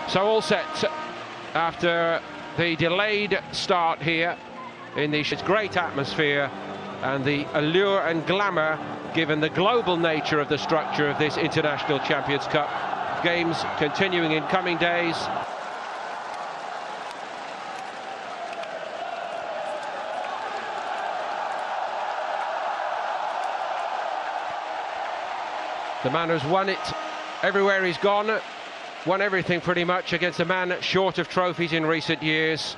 So all set after the delayed start here in the great atmosphere and the allure and glamour given the global nature of the structure of this International Champions Cup. Games continuing in coming days. The man who's won it everywhere he's gone, won everything pretty much against a man short of trophies in recent years.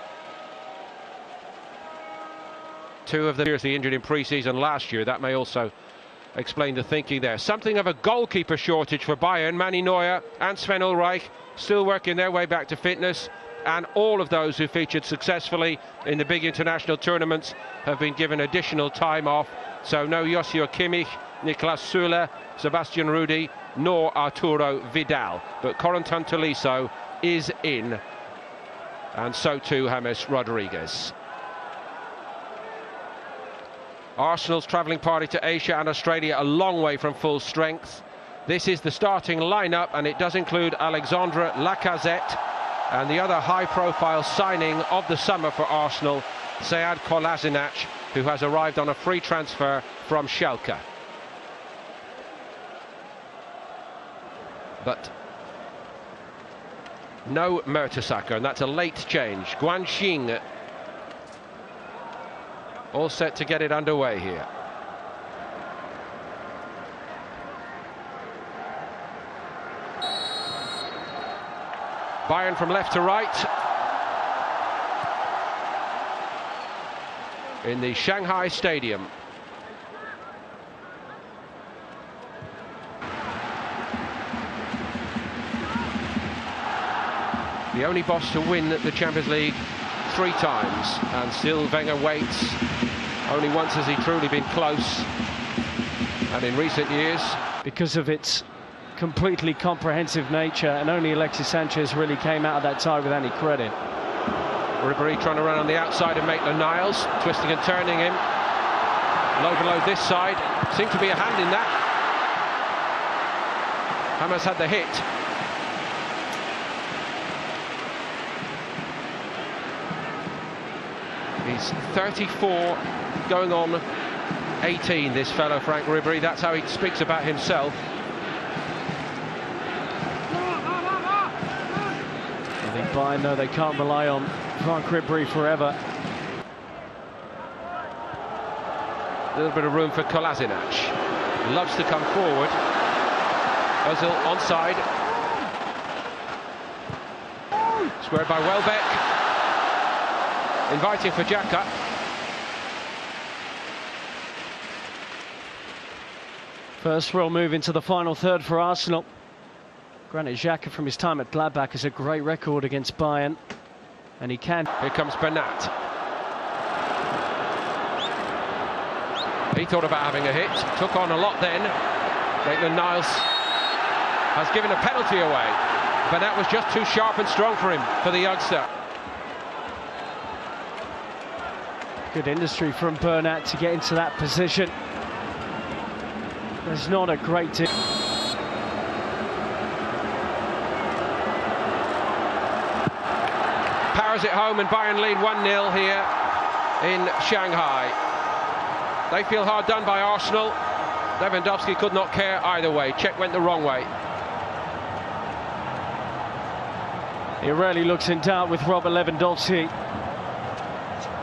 Two of them seriously injured in pre-season last year. That may also explain the thinking there. Something of a goalkeeper shortage for Bayern. Manny Neuer and Sven Ulreich still working their way back to fitness, and all of those who featured successfully in the big international tournaments have been given additional time off. So no Joshua Kimmich, Niklas Süle, Sebastian Rudi, nor Arturo Vidal. But Corentin Tolisso is in, and so too James Rodriguez. Arsenal's travelling party to Asia and Australia a long way from full strength. This is the starting lineup, and it does include Alexandre Lacazette and the other high-profile signing of the summer for Arsenal, Sead Kolasinac, who has arrived on a free transfer from Schalke. But no Mertesacker, and that's a late change. Guanxing all set to get it underway here. Bayern from left to right in the Shanghai Stadium. The only boss to win the Champions League 3 times, and still Wenger waits. Only once has he truly been close, and in recent years, because of its completely comprehensive nature, and only Alexis Sanchez really came out of that tie with any credit. Ribéry trying to run on the outside of Maitland-Niles, twisting and turning him. Low below this side, seemed to be a hand in that. Hamas had the hit. He's 34, going on 18, this fellow Franck Ribéry. That's how he speaks about himself. I think Bayern know they can't rely on Franck Ribéry forever. A little bit of room for Kolasinac. Loves to come forward. Ozil onside. Squared by Welbeck. Inviting for Xhaka. First real move into the final third for Arsenal. Granted, Xhaka from his time at Gladbach has a great record against Bayern, and he can. Here comes Bernat. He thought about having a hit, took on a lot then. Maitland-Niles has given a penalty away. Bernat was just too sharp and strong for him, for the youngster. Good industry from Bernat to get into that position. There's not a great deal. Powers it home, and Bayern lead 1-0 here in Shanghai. They feel hard done by Arsenal. Lewandowski could not care either way. Czech went the wrong way. He really looks in doubt with Robert Lewandowski.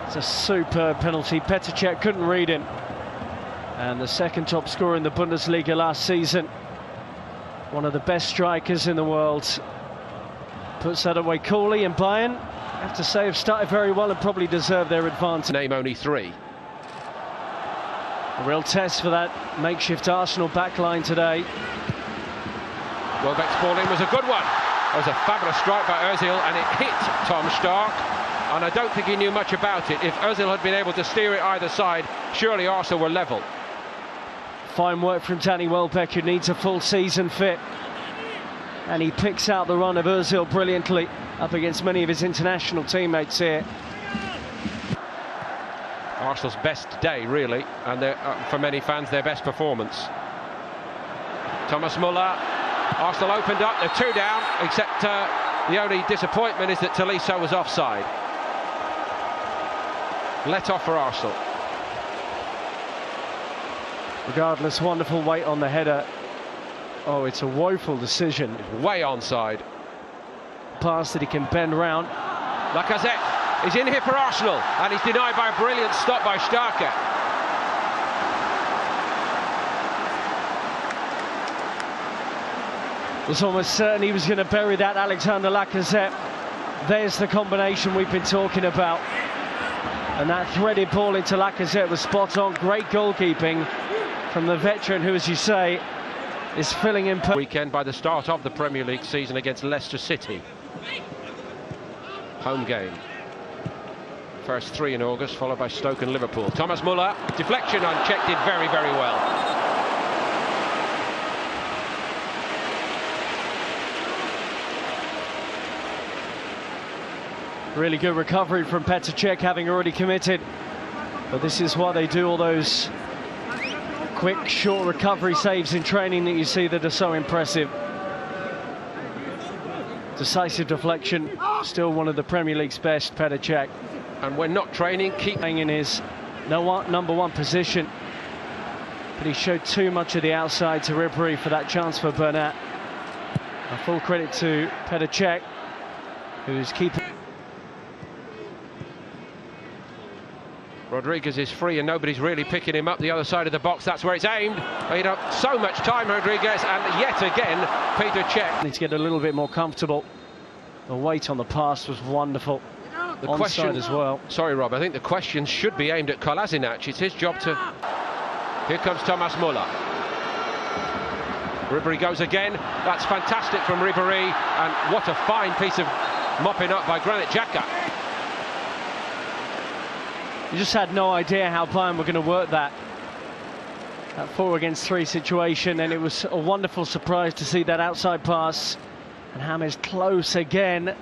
It's a superb penalty. Petr Cech couldn't read him. And the second top scorer in the Bundesliga last season. One of the best strikers in the world. Puts that away coolly, and Bayern, I have to say, have started very well and probably deserve their advantage. Name only 3. A real test for that makeshift Arsenal backline today. Welbeck's ball in was a good one. That was a fabulous strike by Ozil, and it hit Tom Stark. And I don't think he knew much about it. If Ozil had been able to steer it either side, surely Arsenal were level. Fine work from Danny Welbeck, who needs a full season fit. And he picks out the run of Ozil brilliantly up against many of his international teammates here. Arsenal's best day, really, and for many fans, their best performance. Thomas Muller. Arsenal opened up, they're 2 down, except The only disappointment is that Tolisso was offside. Let off for Arsenal. Regardless, wonderful weight on the header. Oh, it's a woeful decision. It's way onside. Pass that he can bend round. Lacazette is in here for Arsenal, and he's denied by a brilliant stop by Starker. It was almost certain he was going to bury that, Alexander Lacazette. There's the combination we've been talking about. And that threaded ball into Lacazette was spot on. Great goalkeeping from the veteran who, as you say, is filling in. Weekend by the start of the Premier League season against Leicester City. Home game. First 3 in August, followed by Stoke and Liverpool. Thomas Muller, deflection unchecked, did very, very well. Really good recovery from Petr Cech, having already committed. But this is what they do, all those quick, short recovery saves in training that you see that are so impressive. Decisive deflection, still one of the Premier League's best, Petr Cech. And when not training, keep in his number one position. But he showed too much of the outside to Ribéry for that chance for Bernat. A full credit to Petr Cech, who's keeping. Rodriguez is free and nobody's really picking him up the other side of the box. That's where it's aimed. He had so much time, Rodriguez, and yet again Petr Cech Need to get a little bit more comfortable. The weight on the pass was wonderful. The Onside question as well. Sorry, Rob, I think the question should be aimed at Kolasinac. It's his job to. Here comes Thomas Muller. Ribéry goes again. That's fantastic from Ribéry, and what a fine piece of mopping up by Granit Xhaka. You just had no idea how Bayern were going to work that 4 against 3 situation, and it was a wonderful surprise to see that outside pass. And James close again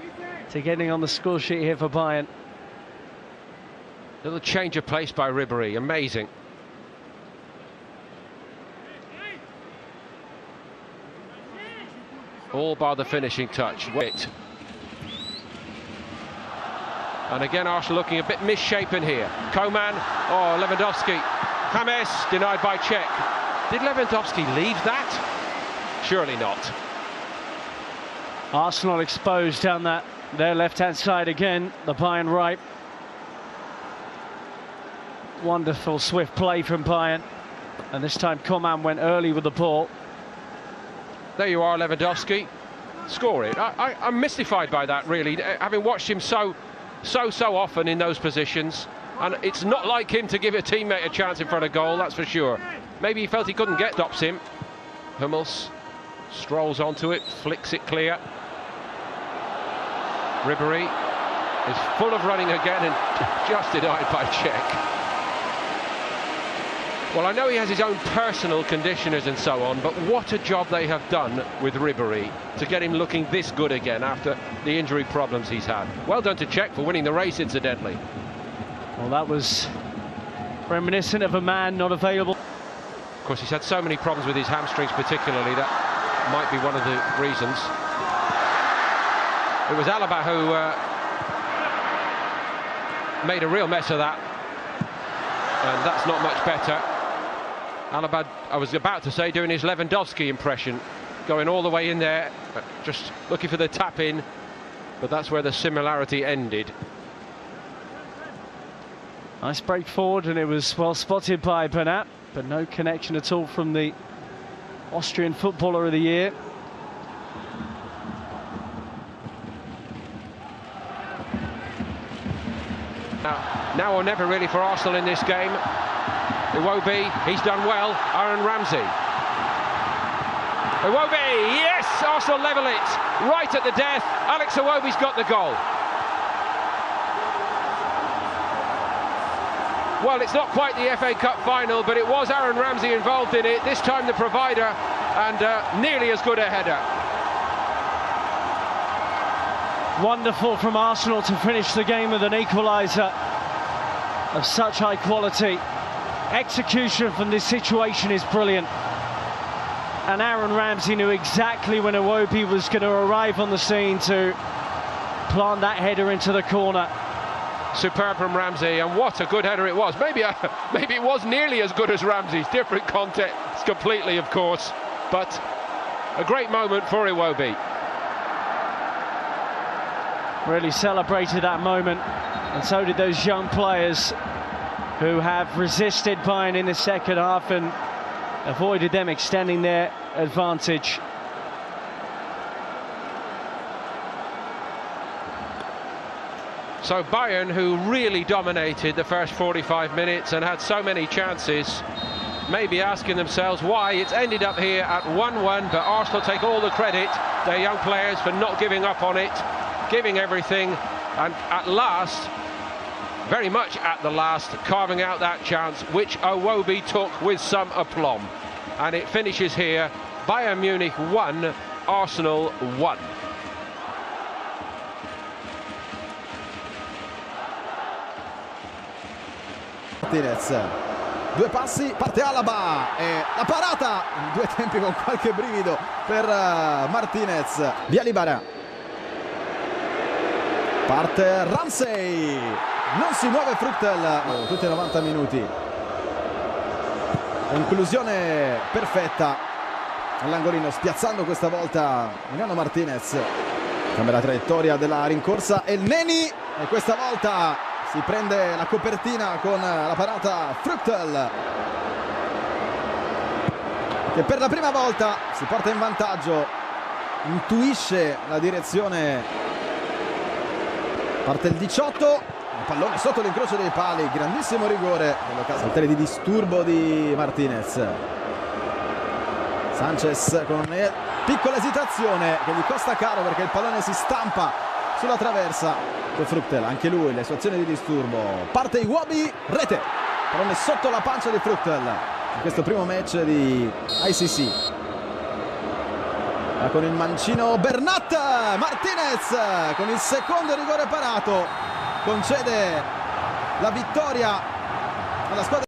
to getting on the score sheet here for Bayern. Little change of pace by Ribéry, amazing. All bar the finishing touch. Wait. And again, Arsenal looking a bit misshapen here. Coman, oh, Lewandowski. James, denied by Cech. Did Lewandowski leave that? Surely not. Arsenal exposed down their left-hand side again, the Bayern right. Wonderful swift play from Bayern. And this time Coman went early with the ball. There you are, Lewandowski. Score it. I'm mystified by that, really, having watched him so often in those positions, and it's not like him to give a teammate a chance in front of goal, that's for sure. Maybe he felt he couldn't get, stops him. Hummels strolls onto it, flicks it clear. Ribéry is full of running again and just denied by Cech. Well, I know he has his own personal conditioners and so on, but what a job they have done with Ribéry to get him looking this good again after the injury problems he's had. Well done to Cech for winning the race, incidentally. Well, that was reminiscent of a man not available. Of course, he's had so many problems with his hamstrings particularly, that might be one of the reasons. It was Alaba who made a real mess of that, and that's not much better. Alaba, I was about to say, doing his Lewandowski impression, going all the way in there, just looking for the tap in, but that's where the similarity ended. Nice break forward, and it was well spotted by Bernat, but no connection at all from the Austrian Footballer of the Year. Now or never really for Arsenal in this game. Iwobi, he's done well. Aaron Ramsey. Iwobi, yes! Arsenal level it right at the death. Alex Iwobi's got the goal. Well, it's not quite the FA Cup final, but it was Aaron Ramsey involved in it. This time the provider, and nearly as good a header. Wonderful from Arsenal to finish the game with an equaliser of such high quality. Execution from this situation is brilliant. and Aaron Ramsey knew exactly when Iwobi was going to arrive on the scene to plant that header into the corner. Superb from Ramsey, and what a good header it was. Maybe it was nearly as good as Ramsey's. Different context completely, of course, but a great moment for Iwobi. Really celebrated that moment, and so did those young players who have resisted Bayern in the second half and avoided them extending their advantage. So Bayern, who really dominated the first 45 minutes and had so many chances, may be asking themselves why it's ended up here at 1-1, but Arsenal take all the credit, their young players, for not giving up on it, giving everything, and at last, very much at the last, carving out that chance, which Iwobi took with some aplomb. And it finishes here, Bayern Munich 1, Arsenal 1. Martinez, due passi, parte Alaba e la parata in due tempi con qualche brivido per Martinez. Via Libara, parte Ramsey, non si muove Fruttel tutti i 90 minuti. Conclusione perfetta all'angolino, spiazzando questa volta Emiliano Martinez. Cambia la traiettoria della rincorsa e il Neni, e questa volta si prende la copertina con la parata Fruttel, che per la prima volta si porta in vantaggio, intuisce la direzione. Parte il 18, il pallone sotto l'incrocio dei pali, grandissimo rigore nell'occasione di disturbo di Martinez. Sanchez con una piccola esitazione che gli costa caro, perché il pallone si stampa sulla traversa. Fruttel, anche lui, le sue azioni di disturbo. Parte Iwobi, rete, pallone sotto la pancia di Fruttel in questo primo match di ICC. Con il mancino Bernat, Martinez con il secondo rigore parato concede la vittoria alla squadra.